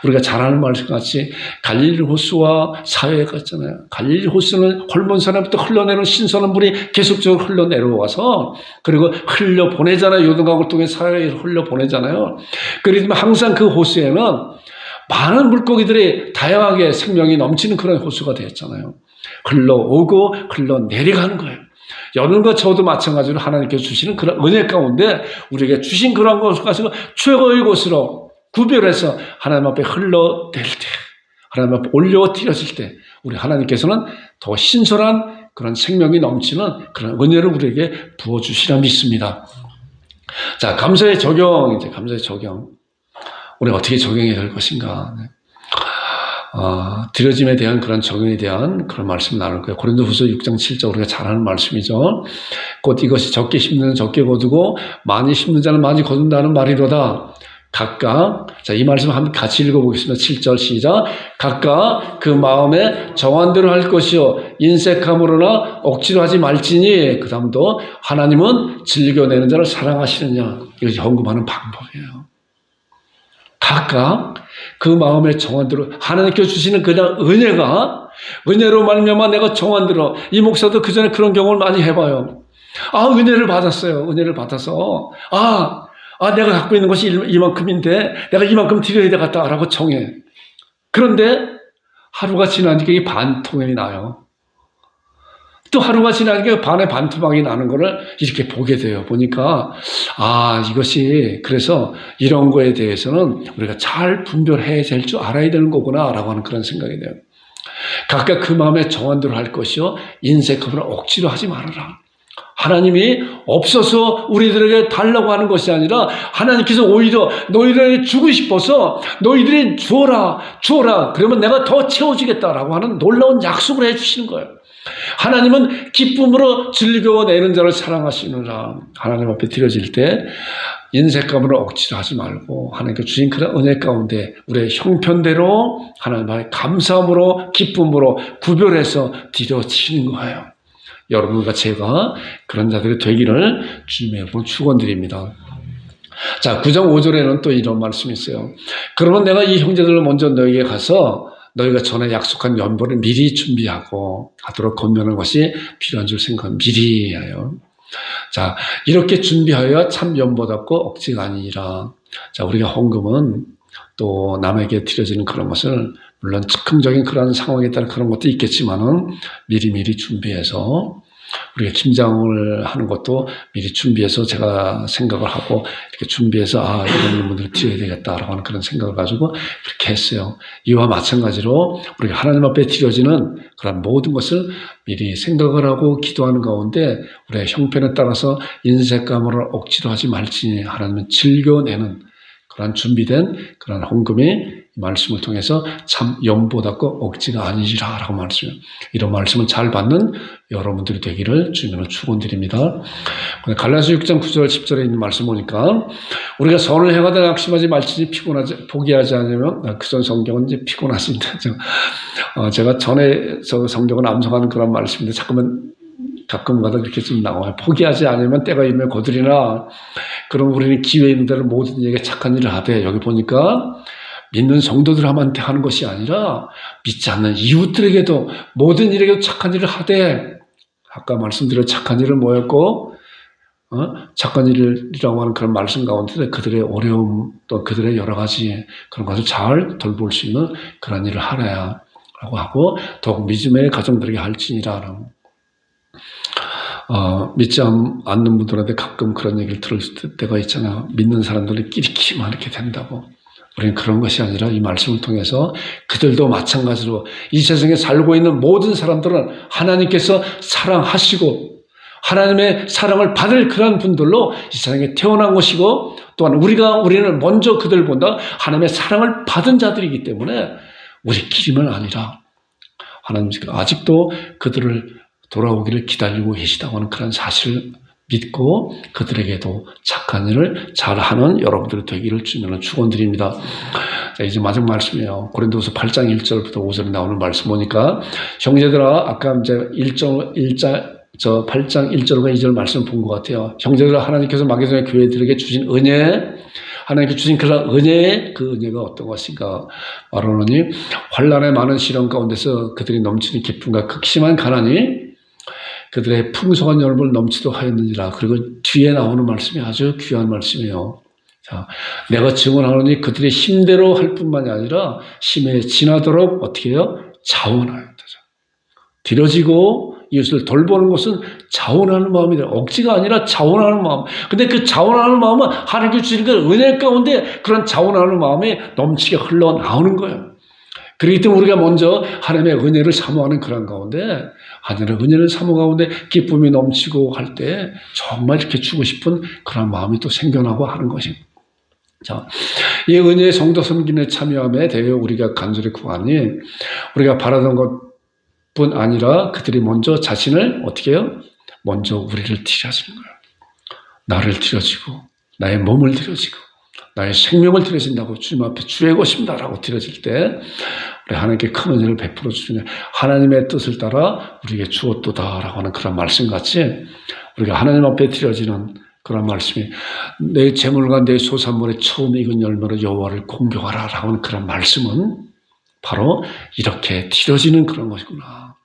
우리가 잘 아는 말씀같이 갈릴리 호수와 사회에 갔잖아요. 갈릴리 호수는 헐몬산에부터 흘러내려온 신선한 물이 계속적으로 흘러내려와서 그리고 흘려보내잖아요. 요단강을 통해 사회에 흘려보내잖아요. 그러면 항상 그 호수에는 많은 물고기들이 다양하게 생명이 넘치는 그런 호수가 되었잖아요. 흘러오고 흘러내려가는 거예요. 여러분과 저도 마찬가지로 하나님께서 주시는 그런 은혜 가운데 우리에게 주신 그런 것을 가지고 최고의 곳으로 구별해서 하나님 앞에 흘러낼 때, 하나님 앞에 올려드려질 때 우리 하나님께서는 더 신선한 그런 생명이 넘치는 그런 은혜를 우리에게 부어주시라 믿습니다. 자, 감사의 적용, 감사의 적용. 우리가 어떻게 적용해야 될 것인가. 드려짐에 대한 그런 적용에 대한 그런 말씀 나눌 거예요. 고린도후서 6장 7절 우리가 잘 아는 말씀이죠. 곧 이것이 적게 심는 자는 적게 거두고 많이 심는 자는 많이 거둔다는 말이로다. 각각, 자, 이 말씀 한번 같이 읽어보겠습니다. 7절 시작. 각각 그 마음에 정한 대로 할 것이요 인색함으로나 억지로 하지 말지니. 그 다음도 하나님은 즐겨내는 자를 사랑하시느냐. 이것이 헌금하는 방법이에요. 각각 그 마음의 정한대로 하나님께서 주시는 그냥 은혜로 말미암아 내가 정한대로, 이 목사도 그 전에 그런 경험을 많이 해봐요. 은혜를 받았어요. 은혜를 받아서 내가 갖고 있는 것이 이만큼인데 내가 이만큼 드려야 되겠다라고 정해. 그런데 하루가 지나니까 이게 반토막이 나요. 또 하루가 지나니까 반의 반토막이 나는 거를 이렇게 보게 돼요. 보니까 이것이 그래서 이런 거에 대해서는 우리가 잘 분별해야 될 줄 알아야 되는 거구나 라고 하는 그런 생각이 돼요. 각각 그 마음에 정한 대로 할 것이요 인색함을 억지로 하지 말아라. 하나님이 없어서 우리들에게 달라고 하는 것이 아니라 하나님께서 오히려 너희들에게 주고 싶어서 너희들이 주어라 그러면 내가 더 채워주겠다라고 하는 놀라운 약속을 해주시는 거예요. 하나님은 기쁨으로 즐거워내는 자를 사랑하시느라. 하나님 앞에 드려질 때 인색감으로 억지로 하지 말고 하나님께 주신 그런 은혜 가운데 우리의 형편대로 하나님 앞에 감사함으로 기쁨으로 구별해서 드려지는 거예요. 여러분과 제가 그런 자들이 되기를 주님의 이름으로 축원드립니다. 자, 9장 5절에는 또 이런 말씀이 있어요. 그러면 내가 이 형제들을 먼저 너에게 가서 너희가 전에 약속한 연보를 미리 준비하고 하도록 권면하는 것이 필요한 줄 생각하면 미리 해요. 자, 이렇게 준비하여 참 연보답고 억지가 아니라. 자, 우리가 헌금은 또 남에게 드려지는 그런 것을 물론 즉흥적인 그런 상황에 따라 그런 것도 있겠지만은 미리미리 준비해서 우리가 김장을 하는 것도 미리 준비해서 제가 생각을 하고 이렇게 준비해서 이런 분들을 드려야 되겠다라고 하는 그런 생각을 가지고 그렇게 했어요. 이와 마찬가지로 우리가 하나님 앞에 드려지는 그런 모든 것을 미리 생각을 하고 기도하는 가운데 우리의 형편에 따라서 인색감으로 억지로 하지 말지 하나님은 즐겨내는 그런 준비된 그런 헌금이 말씀을 통해서 참 연보답고 억지가 아니지라 라고 말씀해요. 이런 말씀을 잘 받는 여러분들이 되기를 주님으로 축원드립니다. 갈라디아서 6장 9절 10절에 있는 말씀 보니까 우리가 선을 행하다 낙심하지 말지니 포기하지 않으면 그전 성경은 이제 피곤하십니다. 제가 전에 성경을 암송하는 그런 말씀인데 가끔가다 이렇게 좀 나와요. 포기하지 않으면 때가 이르면 거두리나. 그럼 우리는 기회 있는 대로 모든 이에게 착한 일을 하되, 여기 보니까 믿는 성도들한테 하는 것이 아니라 믿지 않는 이웃들에게도 모든 일에게도 착한 일을 하되, 아까 말씀드린 착한 일은 뭐였고 착한 일이라고 하는 그런 말씀 가운데 그들의 어려움 또 그들의 여러 가지 그런 것을 잘 돌볼 수 있는 그런 일을 하라야 라고 하고, 더욱 믿음의 가정들에게 할지니라. 믿지 않는 분들한테 가끔 그런 얘기를 들을 때가 있잖아요. 믿는 사람들끼리만 이렇게 된다고. 우리는 그런 것이 아니라 이 말씀을 통해서 그들도 마찬가지로 이 세상에 살고 있는 모든 사람들은 하나님께서 사랑하시고 하나님의 사랑을 받을 그런 분들로 이 세상에 태어난 것이고, 또한 우리는 먼저 그들보다 하나님의 사랑을 받은 자들이기 때문에 우리끼리만 아니라 하나님께서 아직도 그들을 돌아오기를 기다리고 계시다고 하는 그런 사실을 믿고 그들에게도 착한 일을 잘하는 여러분들이 되기를 주님으로 축원드립니다. 자, 이제 마지막 말씀이에요. 고린도후서 8장 1절부터 5절에 나오는 말씀 보니까, 형제들아, 아까 이제 8장 1절과 2절 말씀 본 것 같아요. 형제들아, 하나님께서 마게도냐 교회들에게 주신 은혜, 하나님께 주신 그런 은혜, 그 은혜가 어떤 것인가? 바로는 환난의 많은 시련 가운데서 그들이 넘치는 기쁨과 극심한 가난이 그들의 풍성한 열매를 넘치도록 하였느니라. 그리고 뒤에 나오는 말씀이 아주 귀한 말씀이에요. 자, 내가 증언하노니 그들이 힘대로 할 뿐만이 아니라 힘에 지나도록 어떻게 해요? 자원하였다. 드려지고 이웃을 돌보는 것은 자원하는 마음이다. 억지가 아니라 자원하는 마음. 근데 그 자원하는 마음은 하나님께 주신 그 은혜 가운데 그런 자원하는 마음이 넘치게 흘러나오는 거예요. 그렇기 때문에 우리가 먼저 하나님의 은혜를 사모하는 그런 가운데, 하나님의 은혜를 사모 가운데 기쁨이 넘치고 할 때 정말 이렇게 주고 싶은 그런 마음이 또 생겨나고 하는 것입니다. 자, 이 은혜의 성도 섬김에 참여함에 대해 우리가 간절히 구하니, 우리가 바라던 것뿐 아니라 그들이 먼저 자신을 어떻게 해요? 먼저 우리를 드려지는 거예요. 나를 드려지고 나의 몸을 드려지고 나의 생명을 드려진다고 주님 앞에 주의 것입니다라고 드려질 때 우리 하나님께 큰 은혜를 베풀어 주시네. 하나님의 뜻을 따라 우리에게 주었도다라고 하는 그런 말씀같이 우리가 하나님 앞에 드려지는 그런 말씀이 내 재물과 내 소산물의 처음 익은 열매로 여호와를 공경하라 라고 하는 그런 말씀은 바로 이렇게 드려지는 그런 것이구나.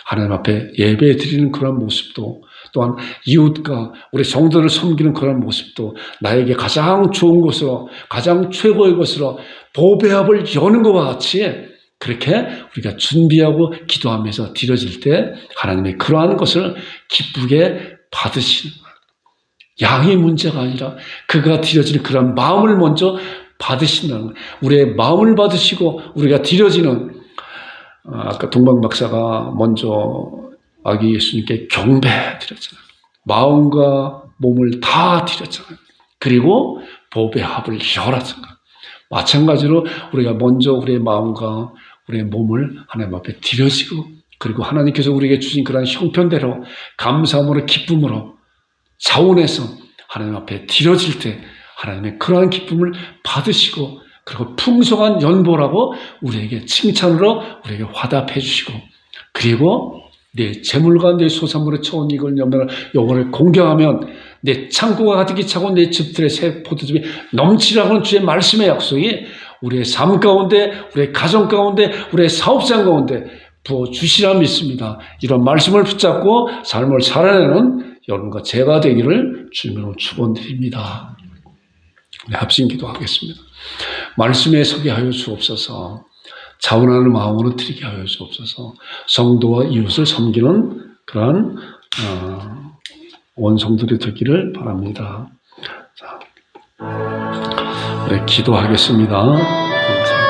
하나님 앞에 예배 드리는 그런 모습도, 또한 이웃과 우리 성도를 섬기는 그런 모습도 나에게 가장 좋은 것으로, 가장 최고의 것으로 보배합을 여는 것과 같이 그렇게 우리가 준비하고 기도하면서 드려질 때 하나님의 그러한 것을 기쁘게 받으시는 거예요. 양의 문제가 아니라 그가 드려지는 그런 마음을 먼저 받으신다는 거예요. 우리의 마음을 받으시고 우리가 드려지는, 아까 동방 박사가 먼저 아기 예수님께 경배 드렸잖아요. 마음과 몸을 다 드렸잖아요. 그리고 보배합을 열었잖아요. 마찬가지로 우리가 먼저 우리의 마음과 우리의 몸을 하나님 앞에 드려지고, 그리고 하나님께서 우리에게 주신 그런 형편대로 감사함으로 기쁨으로 자원해서 하나님 앞에 드려질 때 하나님의 그러한 기쁨을 받으시고, 그리고 풍성한 연보라고 우리에게 칭찬으로 우리에게 화답해 주시고, 그리고 내 재물과 내 소산물의 처음 익은 열매를 여호와를 공경하면 내 창고가 가득히 차고 내 집들의 새 포도즙이 넘치라고 하는 주의 말씀의 약속이 우리의 삶 가운데, 우리의 가정 가운데, 우리의 사업장 가운데 부어주시라 믿습니다. 이런 말씀을 붙잡고 삶을 살아내는 여러분과 제가 되기를 주님으로 축원드립니다. 네, 합심 기도하겠습니다. 말씀에 서게 하여 주옵소서. 자원하는 마음으로 드리게 하여 주옵소서. 성도와 이웃을 섬기는 그러한 원성들이 되기를 바랍니다. 자, 네, 기도하겠습니다.